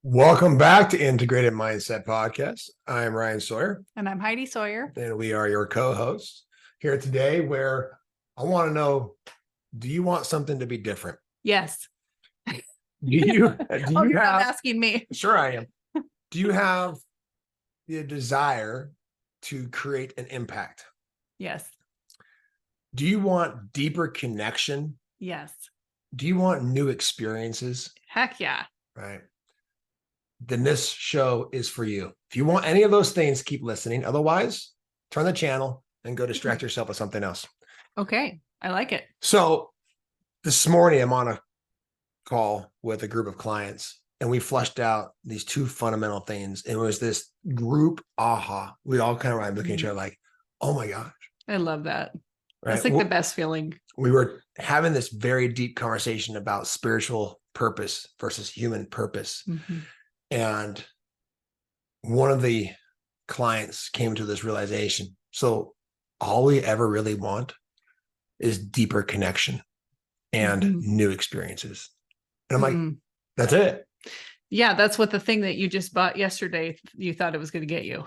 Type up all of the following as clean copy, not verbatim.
Welcome back to Integrated Mindset Podcast. I'm Ryan Sawyer. And I'm Heidi Sawyer. And we are your co-hosts here today, where I want to know, do you want something to be different? Yes. Do you You're not asking me. Sure I am. Do you have the desire to create an impact? Yes. Do you want deeper connection? Yes. Do you want new experiences? Heck yeah. Right. Then this show is for you. If you want any of those things, keep listening. Otherwise, turn the channel and go distract yourself with something else. Okay. I like it. So this morning, I'm on a call with a group of clients, and we fleshed out these two fundamental things. It was this group aha. We all kind of looking at each other like, oh my gosh. I love that. Right? That's like the best feeling. We were having this very deep conversation about spiritual purpose versus human purpose. Mm-hmm. And one of the clients came to this realization. So all we ever really want is deeper connection and new experiences. And I'm like, that's it. Yeah, that's what the thing that you just bought yesterday, you thought it was going to get you,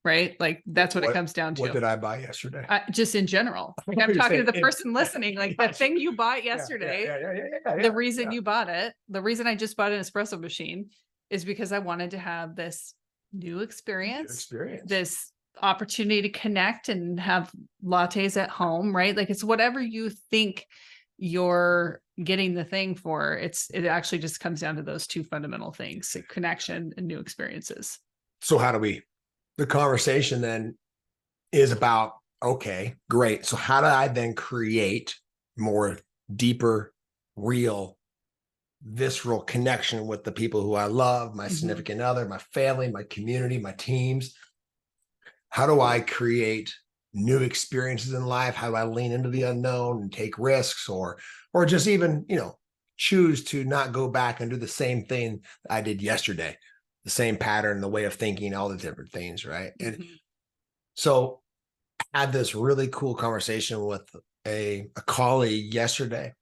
right? Like that's what it comes down to. What did I buy yesterday? Just in general. Like, I'm talking to the person listening, like the thing you bought yesterday, the reason you bought it, the reason I just bought an espresso machine is because I wanted to have this new experience, this opportunity to connect and have lattes at home, right? Like it's whatever you think you're getting the thing for. It actually just comes down to those two fundamental things, connection and new experiences. So the conversation then is about, okay, great. So how do I then create more deeper, real, visceral connection with the people who I love, my significant other, my family, my community, my teams? How do I create new experiences in life? How do I lean into the unknown and take risks, or just even, choose to not go back and do the same thing I did yesterday, the same pattern, the way of thinking, all the different things, right? And so I had this really cool conversation with a colleague yesterday.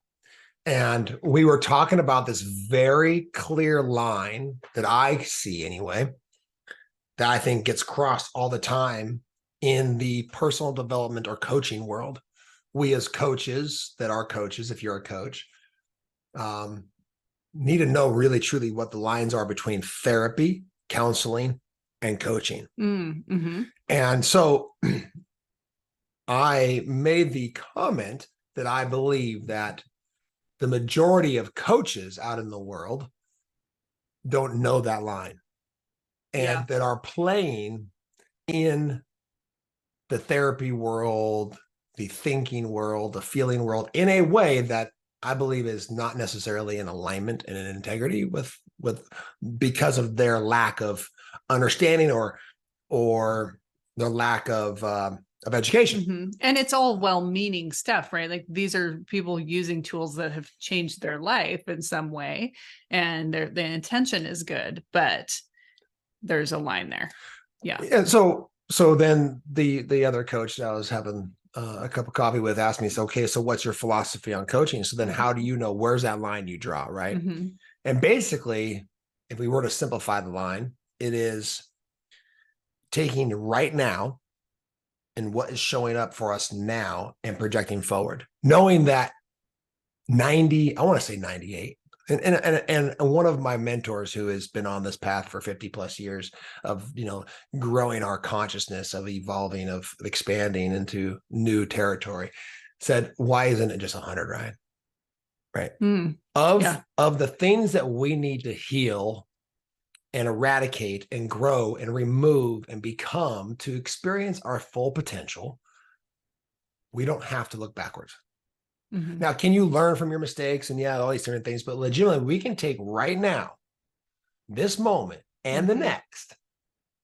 And we were talking about this very clear line that I see anyway, that I think gets crossed all the time in the personal development or coaching world. We as coaches that are coaches, if you're a coach, need to know really truly what the lines are between therapy, counseling, and coaching. And so I made the comment that I believe that the majority of coaches out in the world don't know that line, and that are playing in the therapy world, the thinking world, the feeling world in a way that I believe is not necessarily in alignment and in integrity with because of their lack of understanding or their lack of education. And it's all well-meaning stuff, right? Like these are people using tools that have changed their life in some way, and the intention is good, but there's a line there. Yeah. And so then the other coach that I was having a cup of coffee with asked me, so, okay, so what's your philosophy on coaching? So then how do you know where's that line you draw, right? And basically, if we were to simplify the line, it is taking right now and what is showing up for us now and projecting forward, knowing that I want to say 98. And one of my mentors who has been on this path for 50 plus years of, growing our consciousness, of evolving, of expanding into new territory, said, why isn't it just 100, Ryan? Right. Of the things that we need to heal and eradicate and grow and remove and become to experience our full potential, we don't have to look backwards. Now, can you learn from your mistakes and all these different things, but legitimately we can take right now, this moment and the next,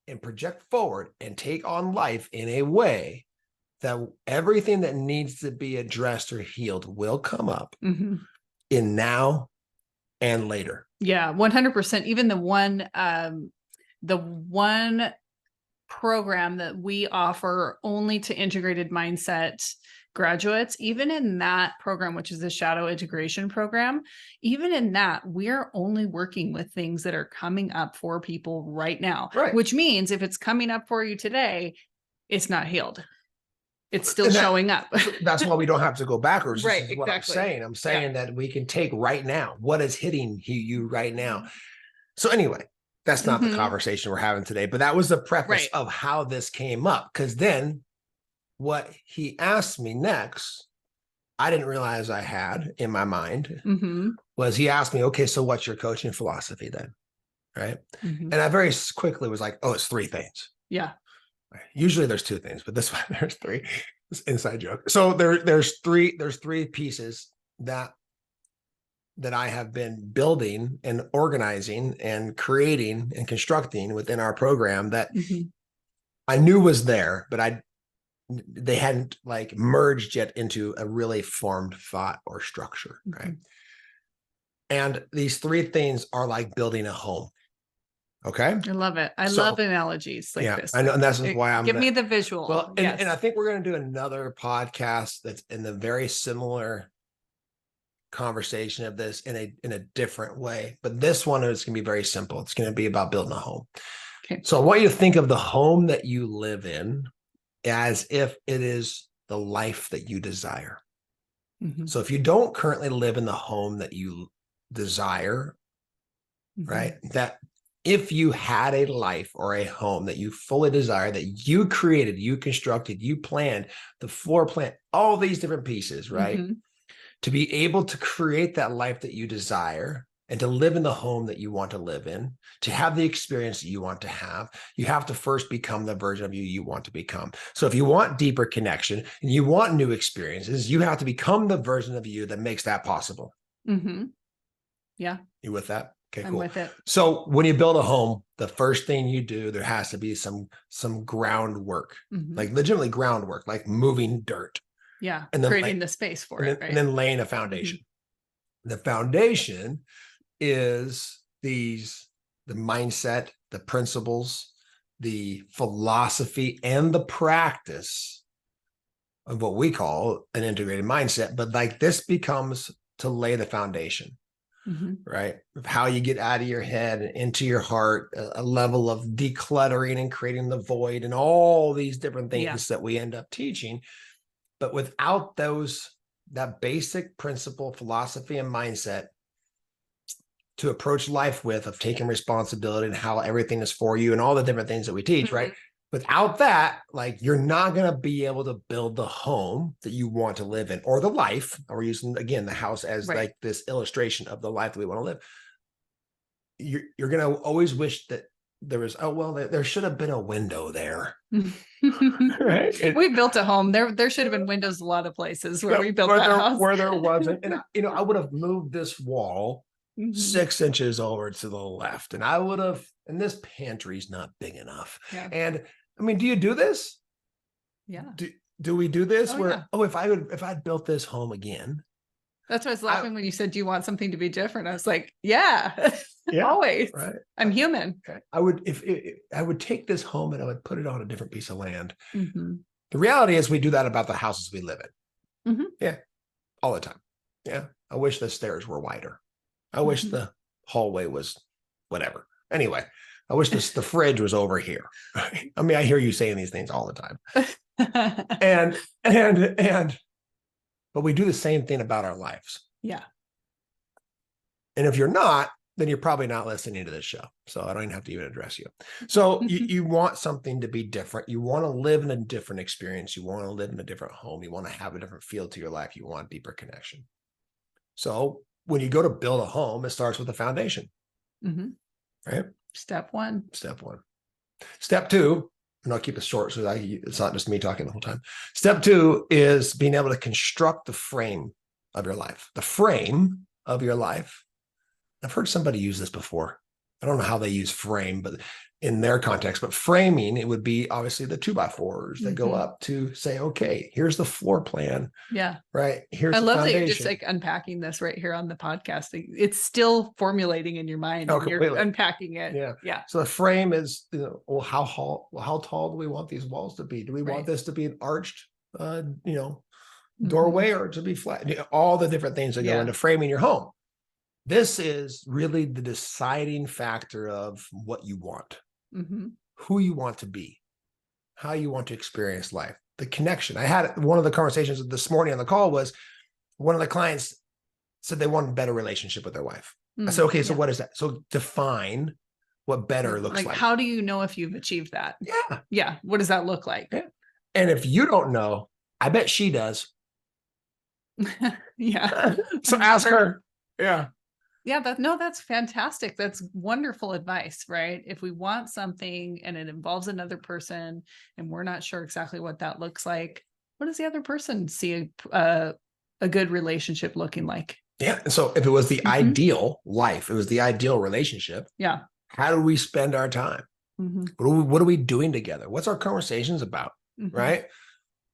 and project forward and take on life in a way that everything that needs to be addressed or healed will come up in now and later. Yeah, 100%. Even the one program that we offer only to integrated mindset graduates, even in that program, which is the shadow integration program, even in that, we're only working with things that are coming up for people right now, which means if it's coming up for you today, it's not healed. It's still showing up. That's why we don't have to go backwards. Right. This is what I'm saying. I'm saying that we can take right now what is hitting you right now. So anyway, that's not the conversation we're having today, but that was the preface of how this came up. Because then what he asked me next, I didn't realize I had in my mind, was he asked me, okay, so what's your coaching philosophy then? Right. And I very quickly was like, oh, it's 3 things. Yeah. Usually there's 2 things, but this one there's 3. It's an inside joke. So there's three pieces that I have been building and organizing and creating and constructing within our program that I knew was there, but they hadn't like merged yet into a really formed thought or structure, right? And these 3 things are like building a home. Okay. I love it. I love analogies like this. I know. And that's why I'm give me the visual. Well, and I think we're going to do another podcast that's in the very similar conversation of this in a different way. But this one is going to be very simple. It's going to be about building a home. Okay. So I want you to think of the home that you live in as if it is the life that you desire. So if you don't currently live in the home that you desire, right, that if you had a life or a home that you fully desire, that you created, you constructed, you planned, the floor plan, all these different pieces, right, to be able to create that life that you desire and to live in the home that you want to live in, to have the experience that you want to have, you have to first become the version of you want to become. So if you want deeper connection and you want new experiences, you have to become the version of you that makes that possible. Yeah. You with that? Okay, cool. I'm with it. So when you build a home, the first thing you do, there has to be some groundwork, like legitimately groundwork, like moving dirt. Yeah. And then creating the space for it. And then laying a foundation. The foundation is the mindset, the principles, the philosophy, and the practice of what we call an integrated mindset. But like this becomes to lay the foundation, right? Of how you get out of your head and into your heart, a level of decluttering and creating the void and all these different things that we end up teaching. But without that basic principle, philosophy, and mindset to approach life with, of taking responsibility and how everything is for you and all the different things that we teach, right? Without that, like you're not going to be able to build the home that you want to live in, or the life. We're using, again, the house as like this illustration of the life that we want to live. You're going to always wish that there was, there should have been a window there. Right? We built a home. There should have been windows a lot of places where we built that house. Where there wasn't. And I would have moved this wall 6 inches over to the left, and I would have, and this pantry's not big enough. And I mean, do you do this? Do we do this if I'd built this home again? That's why I was laughing when you said, do you want something to be different? I was like, always. Right. I'm human. Okay. I would take this home and I would put it on a different piece of land. The reality is we do that about the houses we live in. Yeah. All the time. Yeah. I wish the stairs were wider. I wish the hallway was whatever. Anyway, I wish the fridge was over here. I mean, I hear you saying these things all the time. But we do the same thing about our lives. Yeah. And if you're not, then you're probably not listening to this show. So I don't even have to even address you. So you want something to be different. You want to live in a different experience. You want to live in a different home. You want to have a different feel to your life. You want deeper connection. So when you go to build a home, it starts with a foundation. Right? Step one. Step 2, and I'll keep it short so that it's not just me talking the whole time. Step 2 is being able to construct the frame of your life. The frame of your life. I've heard somebody use this before. I don't know how they use frame, but in their context, but framing, it would be obviously the 2x4s that go up to say, okay, here's the floor plan. Yeah. Right. Here's I the love foundation. that you're just like unpacking this right here on the podcast. It's still formulating in your mind. And you're unpacking it. Yeah. So the frame is, how tall do we want these walls to be? Do we want this to be an arched, doorway or to be flat, all the different things that go into framing your home. This is really the deciding factor of what you want, who you want to be, how you want to experience life, the connection. I had one of the conversations this morning on the call was one of the clients said they wanted a better relationship with their wife. I said, okay, so what is that? So define what better looks like. How do you know if you've achieved that? Yeah. What does that look like? Yeah. And if you don't know, I bet she does. So ask her. Yeah. That's fantastic. That's wonderful advice, right? If we want something and it involves another person and we're not sure exactly what that looks like, what does the other person see a good relationship looking like? Yeah. And so if it was the ideal life, it was the ideal relationship. Yeah. How do we spend our time? What are we doing together? What's our conversations about? Right.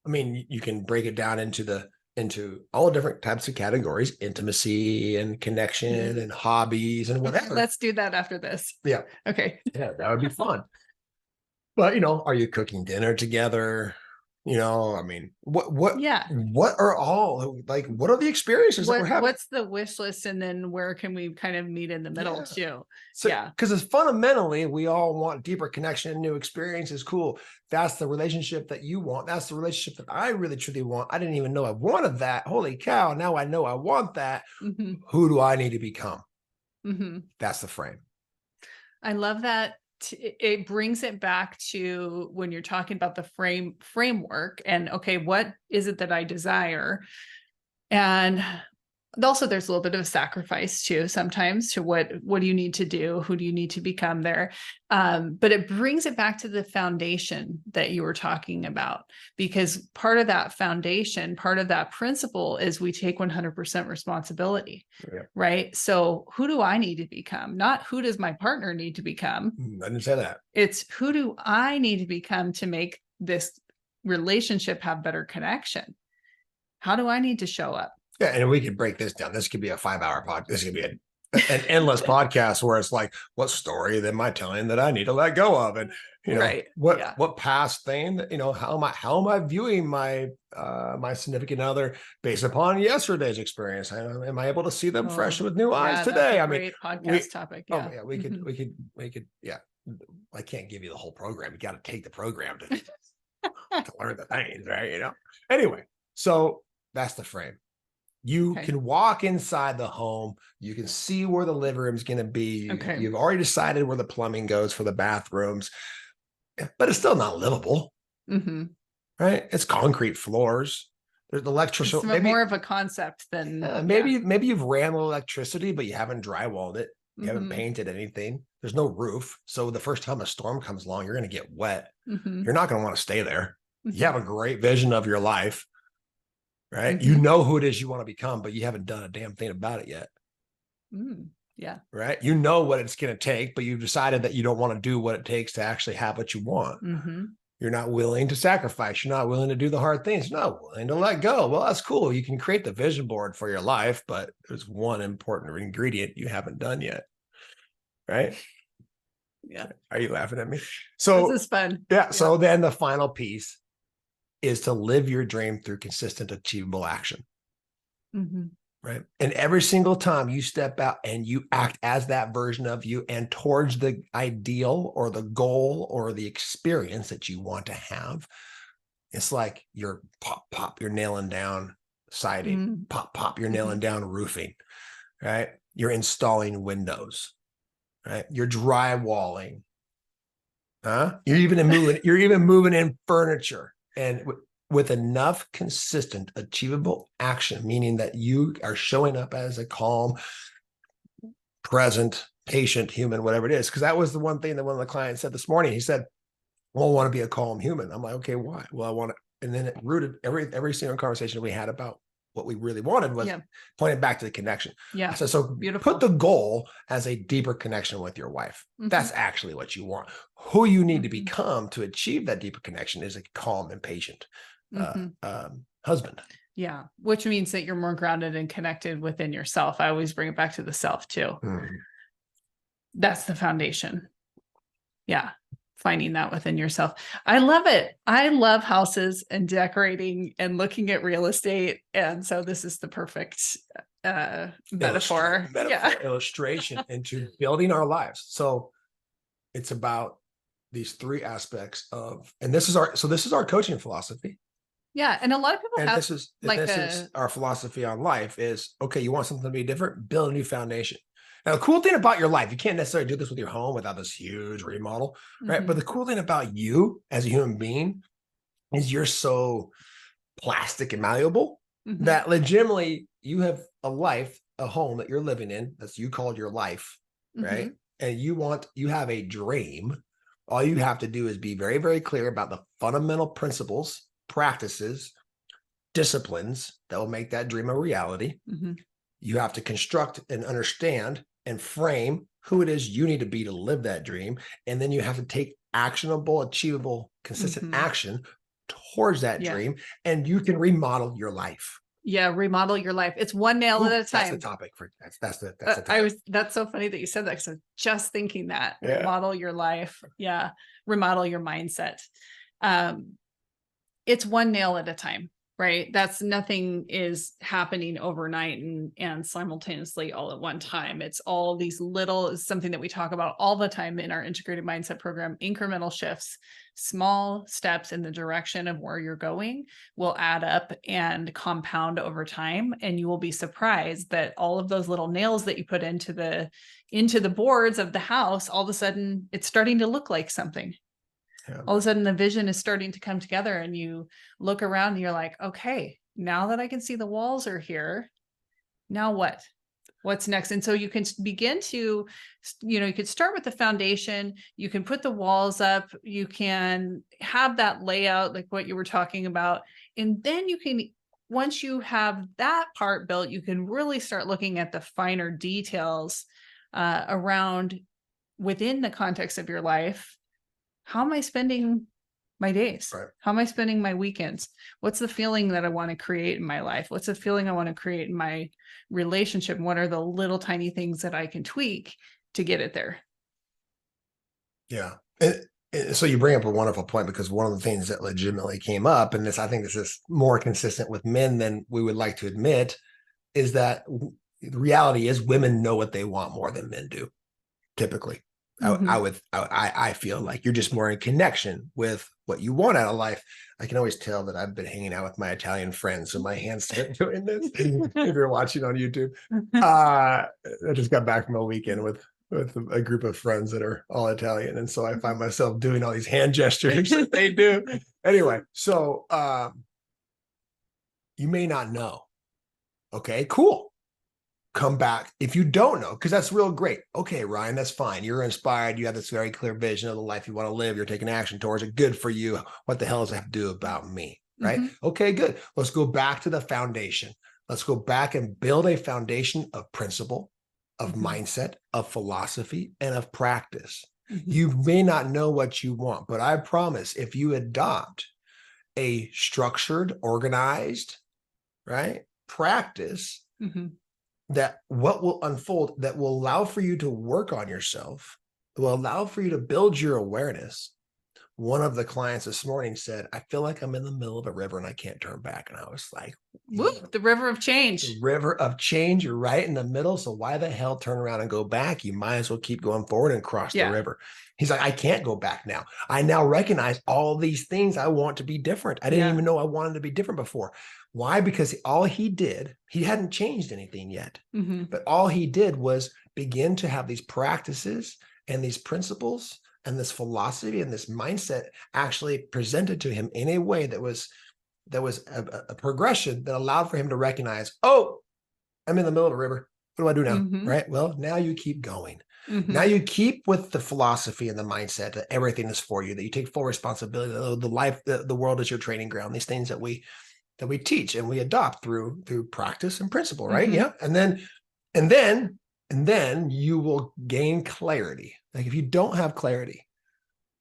I mean, you can break it down into all different types of categories, intimacy and connection and hobbies and whatever. Let's do that after this. Yeah. Okay. Yeah, that would be fun. But, are you cooking dinner together? I mean, what are all what are the experiences that we're having? What's the wish list? And then where can we kind of meet in the middle too? So, because it's fundamentally, we all want deeper connection and new experiences. Cool. That's the relationship that you want. That's the relationship that I really truly want. I didn't even know I wanted that. Holy cow. Now I know I want that. Who do I need to become? That's the frame. I love that. It brings it back to when you're talking about the framework and okay, what is it that I desire? And also there's a little bit of a sacrifice too, sometimes to what do you need to do? Who do you need to become there? But it brings it back to the foundation that you were talking about, because part of that foundation, part of that principle is we take 100% responsibility, right? So who do I need to become? Not who does my partner need to become? I didn't say that. It's who do I need to become to make this relationship have better connection? How do I need to show up? Yeah, and we could break this down. This could be a 5-hour podcast. This could be an endless podcast where it's like, what story am I telling that I need to let go of? And what past thing that how am I viewing my my significant other based upon yesterday's experience? Am I able to see them fresh with new eyes today? I mean, podcast topic. Yeah. Oh yeah, we could. Yeah, I can't give you the whole program. You got to take the program to learn the things, right? Anyway, so that's the frame. You can walk inside the home. You can see where the living room is going to be. You've already decided where the plumbing goes for the bathrooms, but it's still not livable, right? It's concrete floors. There's electricity. It's more of a concept than maybe you've ran electricity, but you haven't drywalled it. You haven't painted anything. There's no roof. So the first time a storm comes along, you're going to get wet. You're not going to want to stay there. You have a great vision of your life. Right. You know who it is you want to become, but you haven't done a damn thing about it yet. Yeah. Right. You know what it's going to take, but you've decided that you don't want to do what it takes to actually have what you want. You're not willing to sacrifice. You're not willing to do the hard things. You're not willing to let go. Well, that's cool. You can create the vision board for your life, but there's one important ingredient you haven't done yet. Right. Yeah. Are you laughing at me? So this is fun. Yeah. So then the final piece is to live your dream through consistent, achievable action. Right. And every single time you step out and you act as that version of you and towards the ideal or the goal or the experience that you want to have, it's like you're you're nailing down siding, you're nailing down roofing, right? You're installing windows, right? You're drywalling, You're even moving in furniture. And with enough consistent, achievable action, meaning that you are showing up as a calm, present, patient human, whatever it is. Because that was the one thing that one of the clients said this morning. He said, well, I want to be a calm human. I'm like, okay, why? Well, I want to. And then it rooted every single conversation we had about what we really wanted was pointed back to the connection. Yeah. So beautiful. Put the goal as a deeper connection with your wife. That's actually what you want. Who you need to become to achieve that deeper connection is a calm and patient husband. Yeah. Which means that you're more grounded and connected within yourself. I always bring it back to the self too. That's the foundation. Yeah. finding that within yourself. I love it. I love houses and decorating and looking at real estate. And so this is the perfect metaphor. Illustration into building our lives. So it's about these three aspects of, and this is our coaching philosophy. Yeah. And a lot of people and have this is our philosophy on life is, okay, you want something to be different, build a new foundation. Now, the cool thing about your life, you can't necessarily do this with your home without this huge remodel, right? But the cool thing about you as a human being is you're so plastic and malleable that legitimately you have a life, a home that you're living in, that's you called your life, right? And you have a dream. All you have to do is be very, very clear about the fundamental principles, practices, disciplines that will make that dream a reality. You have to construct and understand and frame who it is you need to be to live that dream. And then you have to take actionable, achievable, consistent action towards that dream. And you can remodel your life. Yeah, remodel your life. It's one nail at a time. That's the topic for that's the topic. That's so funny that you said that, because I was just thinking that. Remodel your life. Yeah. Remodel your mindset. It's one nail at a time, right? That's nothing is happening overnight and simultaneously all at one time. It's all these little, something that we talk about all the time in our integrated mindset program, incremental shifts, small steps in the direction of where you're going will add up and compound over time. And you will be surprised that all of those little nails that you put into the boards of the house, all of a sudden it's starting to look like something. All of a sudden the vision is starting to come together, and you look around and you're like, okay, now that I can see the walls are here, now what's next? And so you can begin to, you could start with the foundation, you can put the walls up, you can have that layout, like what you were talking about. And then you can, once you have that part built, you can really start looking at the finer details around within the context of your life. How am I spending my days? Right. How am I spending my weekends? What's the feeling that I want to create in my life? What's the feeling I want to create in my relationship? What are the little tiny things that I can tweak to get it there? Yeah. And so you bring up a wonderful point, because one of the things that legitimately came up, and I think this is more consistent with men than we would like to admit, is that the reality is women know what they want more than men do, typically. I feel like you're just more in connection with what you want out of life. I can always tell that I've been hanging out with my Italian friends, so my hands start doing this. If you're watching on YouTube, I just got back from a weekend with a group of friends that are all Italian, and so I find myself doing all these hand gestures that they do. Anyway, so you may not know. Okay, cool. Come back if you don't know, because that's real great. Okay, Ryan, that's fine. You're inspired. You have this very clear vision of the life you want to live. You're taking action towards it. Good for you. What the hell does that have to do about me? Right? Okay, good. Let's go back to the foundation. Let's go back and build a foundation of principle, of mindset, of philosophy, and of practice. You may not know what you want, but I promise if you adopt a structured, organized, right, practice, that what will unfold, that will allow for you to work on yourself, will allow for you to build your awareness. One of the clients this morning said, I feel like I'm in the middle of a river and I can't turn back. And I was like, whoop, the river of change. The river of change. You're right in the middle. So why the hell turn around and go back? You might as well keep going forward and cross the river. He's like, I can't go back now. I now recognize all these things I want to be different. I didn't even know I wanted to be different before. Why? Because all he did, he hadn't changed anything yet, but all he did was begin to have these practices and these principles and this philosophy and this mindset actually presented to him in a way that was a progression that allowed for him to recognize, oh, I'm in the middle of a river. What do I do now? Right? Well, now you keep going. Now you keep with the philosophy and the mindset that everything is for you, that you take full responsibility, the life, the world is your training ground, these things that we teach and we adopt through practice and principle, right? Yeah. And then you will gain clarity. Like if you don't have clarity,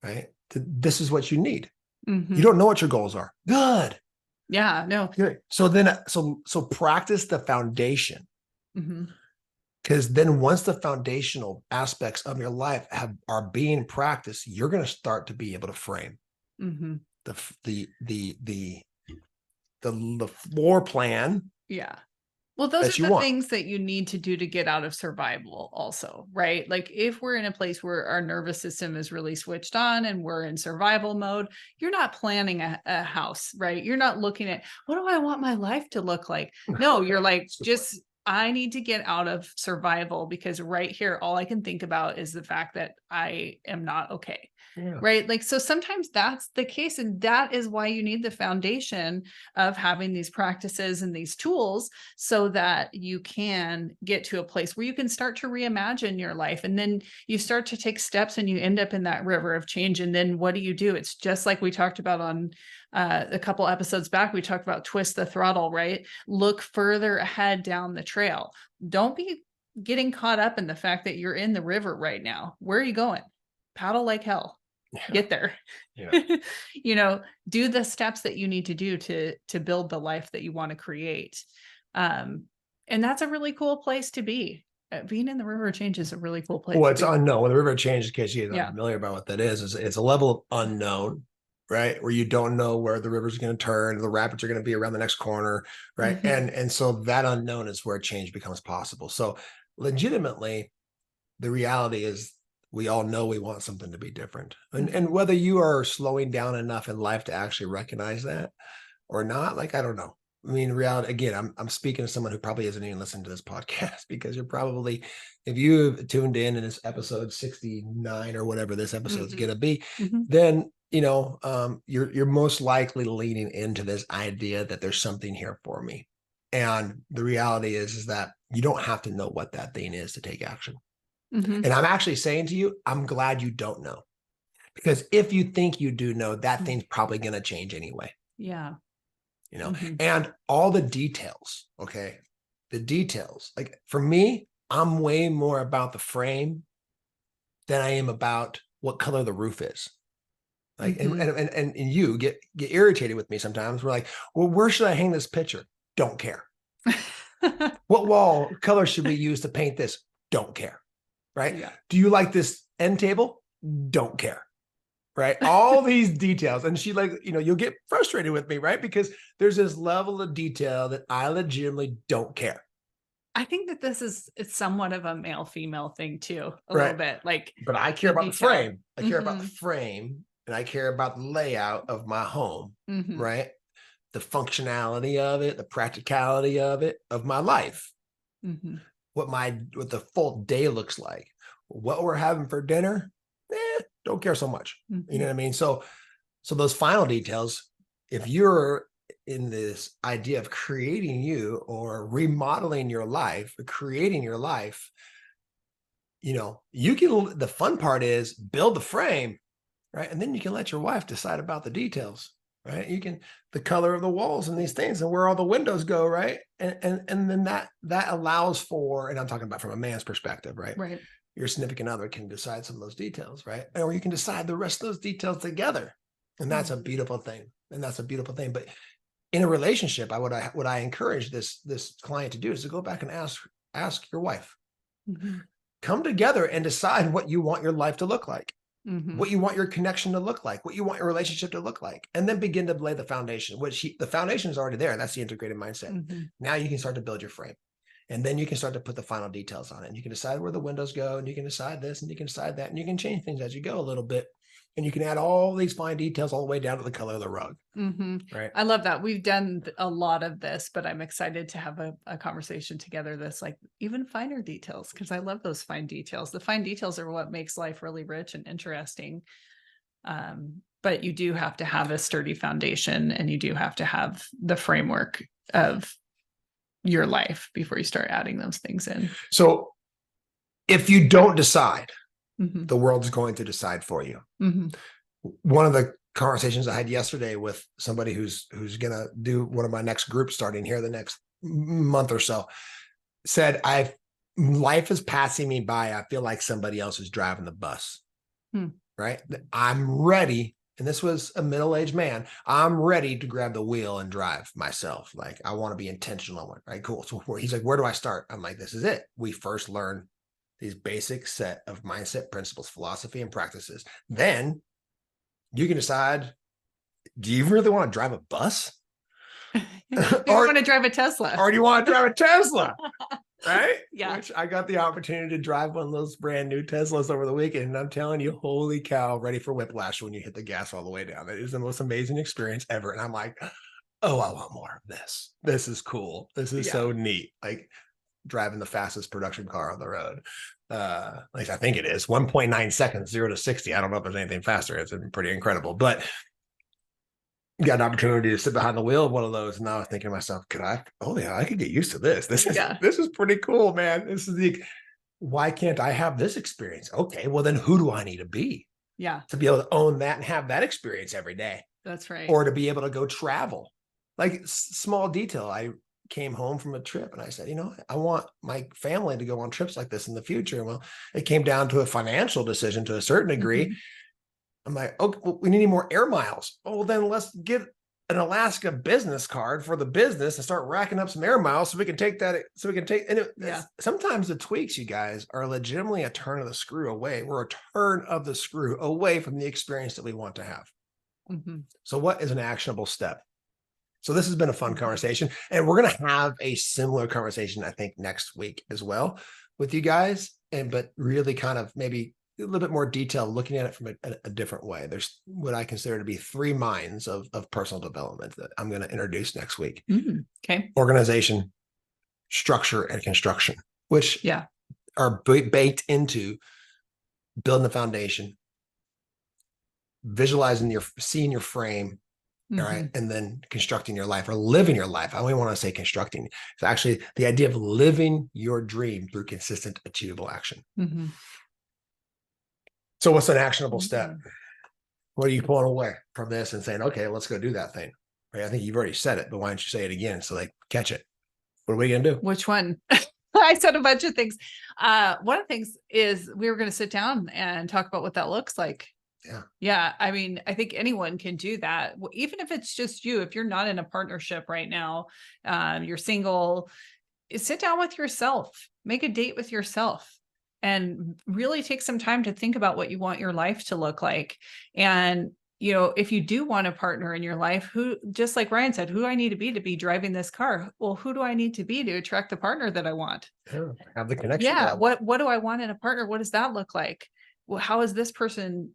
right? This is what you need. You don't know what your goals are. Good. Yeah, no. Good. So then, so practice the foundation. Because then once the foundational aspects of your life are being practiced, you're going to start to be able to frame the floor plan. Yeah. Well, those are the things that you need to do to get out of survival also, right? Like if we're in a place where our nervous system is really switched on and we're in survival mode, you're not planning a house, right? You're not looking at, what do I want my life to look like? No, you're like, just, I need to get out of survival because right here, all I can think about is the fact that I am not okay. Yeah. Right. Like, so sometimes that's the case. And that is why you need the foundation of having these practices and these tools so that you can get to a place where you can start to reimagine your life. And then you start to take steps and you end up in that river of change. And then what do? It's just like we talked about on a couple episodes back. We talked about twist the throttle, right? Look further ahead down the trail. Don't be getting caught up in the fact that you're in the river right now. Where are you going? Paddle like hell. Get there. Yeah. Do the steps that you need to do to build the life that you want to create. And that's a really cool place to be. Being in the river of change is a really cool place. Well, it's unknown. When the river of change, in case you're not familiar about what that is it's a level of unknown, right? Where you don't know where the river's going to turn, the rapids are going to be around the next corner, right? And so that unknown is where change becomes possible. So legitimately, the reality is we all know we want something to be different. And whether you are slowing down enough in life to actually recognize that or not, like, I don't know. I mean, reality, again, I'm speaking to someone who probably isn't even listening to this podcast because you're probably, if you've tuned in and it's episode 69 or whatever this episode's going to be, then, you're most likely leaning into this idea that there's something here for me. And the reality is that you don't have to know what that thing is to take action. And I'm actually saying to you, I'm glad you don't know, because if you think you do know, that thing's probably going to change anyway. Yeah. And all the details, okay? The details, like for me, I'm way more about the frame than I am about what color the roof is. Like, and you get irritated with me sometimes. We're like, well, where should I hang this picture? Don't care. What wall color should we use to paint this? Don't care. Right? Yeah. Do you like this end table? Don't care. Right? All these details. And she you'll get frustrated with me, right? Because there's this level of detail that I legitimately don't care. I think that it's somewhat of a male female thing too, a little bit. But I care about the frame. I care about the frame, and I care about the layout of my home, right? The functionality of it, the practicality of it, of my life. What the full day looks like, what we're having for dinner, don't care so much. You know what I mean? So those final details, if you're in this idea of creating you or remodeling your life, creating your life, the fun part is build the frame, right? And then you can let your wife decide about the details. Right. The color of the walls and these things and where all the windows go. Right. And then that allows for, and I'm talking about from a man's perspective, right? Right. Your significant other can decide some of those details, right? Or you can decide the rest of those details together. And that's a beautiful thing. But in a relationship, what I encourage this client to do is to go back and ask your wife, come together and decide what you want your life to look like. What you want your connection to look like, what you want your relationship to look like, and then begin to lay the foundation, the foundation is already there. That's the integrated mindset. Now you can start to build your frame, and then you can start to put the final details on it. And you can decide where the windows go, and you can decide this, and you can decide that, and you can change things as you go a little bit. And you can add all these fine details all the way down to the color of the rug. Right. I love that. We've done a lot of this, but I'm excited to have a conversation together that's like even finer details, because I love those fine details. The fine details are what makes life really rich and interesting. But you do have to have a sturdy foundation, and you do have to have the framework of your life before you start adding those things in. So if you don't decide, the world's going to decide for you. One of the conversations I had yesterday with somebody who's going to do one of my next groups starting here the next month or so said, life is passing me by. I feel like somebody else is driving the bus. Right. I'm ready and this was a middle-aged man, I'm ready to grab the wheel and drive myself. Like, I want to be intentional. Right, right, cool. So he's like, where do I start? I'm like, this is it. We first learn these basic set of mindset principles, philosophy, and practices. Then you can decide, do you really want to drive a bus? Or want to drive a Tesla? Or do you want to drive a Tesla? Right? Yeah. Which I got the opportunity to drive one of those brand new Teslas over the weekend. And I'm telling you, holy cow, ready for whiplash when you hit the gas all the way down. It is the most amazing experience ever. And I'm like, oh, I want more of this. This is cool. This is so neat. Like driving the fastest production car on the road. At least I think it is 1.9 seconds, 0 to 60. I don't know if there's anything faster. It's pretty incredible, but got an opportunity to sit behind the wheel of one of those. And I was thinking to myself, I could get used to this. This is pretty cool, man. This is why can't I have this experience? Okay, well then who do I need to be? Yeah. To be able to own that and have that experience every day. That's right. Or to be able to go travel. Like small detail. I came home from a trip and I said, I want my family to go on trips like this in the future. Well, it came down to a financial decision to a certain degree. Mm-hmm. I'm like, okay, well, we need more air miles. Oh, well, then let's get an Alaska business card for the business and start racking up some air miles so we can take that. Sometimes the tweaks, you guys, are legitimately a turn of the screw away. We're a turn of the screw away from the experience that we want to have. Mm-hmm. So what is an actionable step? So this has been a fun conversation, and we're going to have a similar conversation, I think, next week as well with you guys, but really kind of maybe a little bit more detail, looking at it from a different way. There's what I consider to be 3 minds of personal development that I'm going to introduce next week. Mm-hmm. Okay. Organization, structure, and construction, which are baked into building the foundation, seeing your frame, mm-hmm. all right, and then constructing your life or living your life. I only want to say constructing. It's actually the idea of living your dream through consistent, achievable action. Mm-hmm. So what's an actionable step? What are you pulling away from this and saying, okay, let's go do that thing? Right? I think you've already said it, but why don't you say it again so they catch it? What are we going to do? Which one? I said a bunch of things. One of the things is we were going to sit down and talk about what that looks like. Yeah. Yeah. I mean, I think anyone can do that. Even if it's just you, if you're not in a partnership right now, you're single, sit down with yourself, make a date with yourself, and really take some time to think about what you want your life to look like. And, if you do want a partner in your life, who, just like Ryan said, who do I need to be driving this car? Well, who do I need to be to attract the partner that I want? Yeah, have the connection. Yeah. What do I want in a partner? What does that look like? Well, how is this person,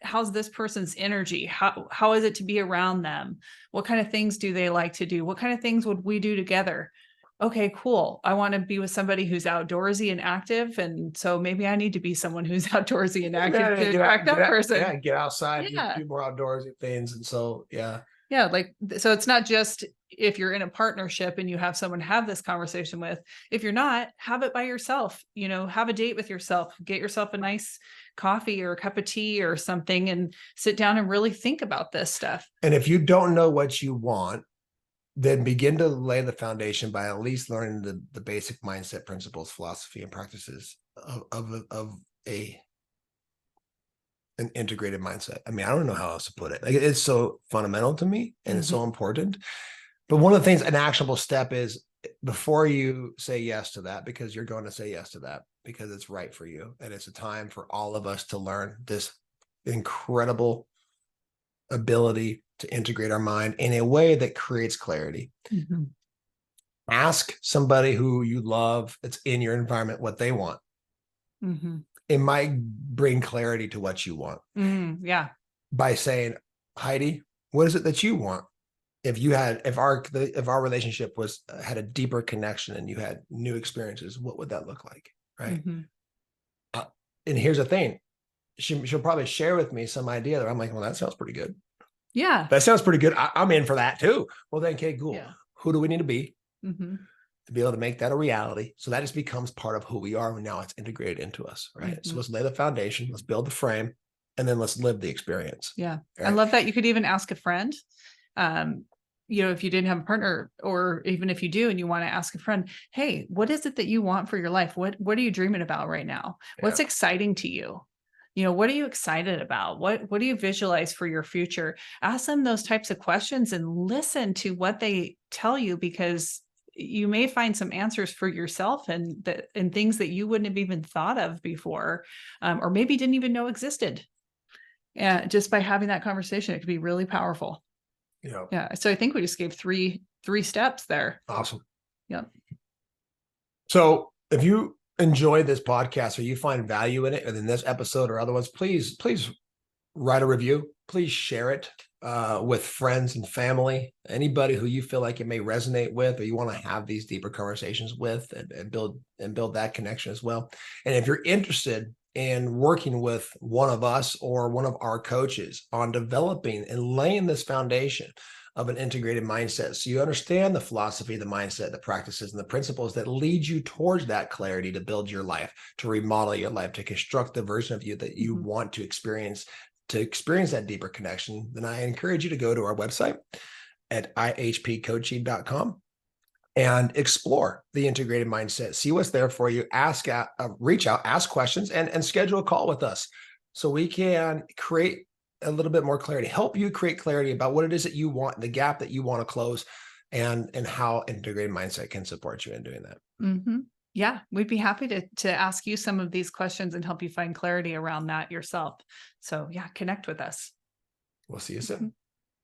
how's this person's energy? How is it to be around them? What kind of things do they like to do? What kind of things would we do together? Okay, cool. I want to be with somebody who's outdoorsy and active. And so maybe I need to be someone who's outdoorsy and active to attract that person. Yeah, get outside, do more outdoorsy things. And so, yeah. Yeah, so it's not just if you're in a partnership and you have someone to have this conversation with. If you're not, have it by yourself, have a date with yourself, get yourself a nice coffee or a cup of tea or something and sit down and really think about this stuff. And if you don't know what you want, then begin to lay the foundation by at least learning the basic mindset principles, philosophy, and practices of an integrated mindset. I mean, I don't know how else to put it. Like, it's so fundamental to me and it's so important. But one of the things, an actionable step is before you say yes to that, because you're going to say yes to that because it's right for you. And it's a time for all of us to learn this incredible ability to integrate our mind in a way that creates clarity. Mm-hmm. Ask somebody who you love that's in your environment what they want. Mm-hmm. It might bring clarity to what you want. Yeah. By saying, Heidi, what is it that you want? If our relationship had a deeper connection and you had new experiences, what would that look like? Right. Mm-hmm. And here's the thing. She'll probably share with me some idea that I'm like, well, that sounds pretty good. Yeah. That sounds pretty good. I'm in for that too. Well, then, okay, cool. Yeah. Who do we need to be to be able to make that a reality? So that just becomes part of who we are. And now it's integrated into us. Right. Mm-hmm. So let's lay the foundation. Let's build the frame. And then let's live the experience. Yeah. Right? I love that. You could even ask a friend, if you didn't have a partner, or even if you do, and you want to ask a friend, hey, what is it that you want for your life? What are you dreaming about right now? Yeah. What's exciting to you? What are you excited about? What do you visualize for your future? Ask them those types of questions and listen to what they tell you, because you may find some answers for yourself and things that you wouldn't have even thought of before, or maybe didn't even know existed. And just by having that conversation, it could be really powerful. Yeah. So I think we just gave three steps there. Awesome. Yeah. So if you enjoy this podcast or you find value in it, and in this episode or other ones, please write a review. Please share it with friends and family, anybody who you feel like it may resonate with, or you want to have these deeper conversations with, and build that connection as well. And if you're interested in working with one of us or one of our coaches on developing and laying this foundation of an integrated mindset, so you understand the philosophy, the mindset, the practices, and the principles that lead you towards that clarity to build your life, to remodel your life, to construct the version of you that you want to experience that deeper connection, then I encourage you to go to our website at ihpcoaching.com and explore the integrated mindset. See what's there for you. Reach out, ask questions, and schedule a call with us so we can create a little bit more clarity, help you create clarity about what it is that you want, the gap that you want to close, and how integrated mindset can support you in doing that. Yeah, we'd be happy to ask you some of these questions and help you find clarity around that yourself. So yeah, connect with us. We'll see you soon.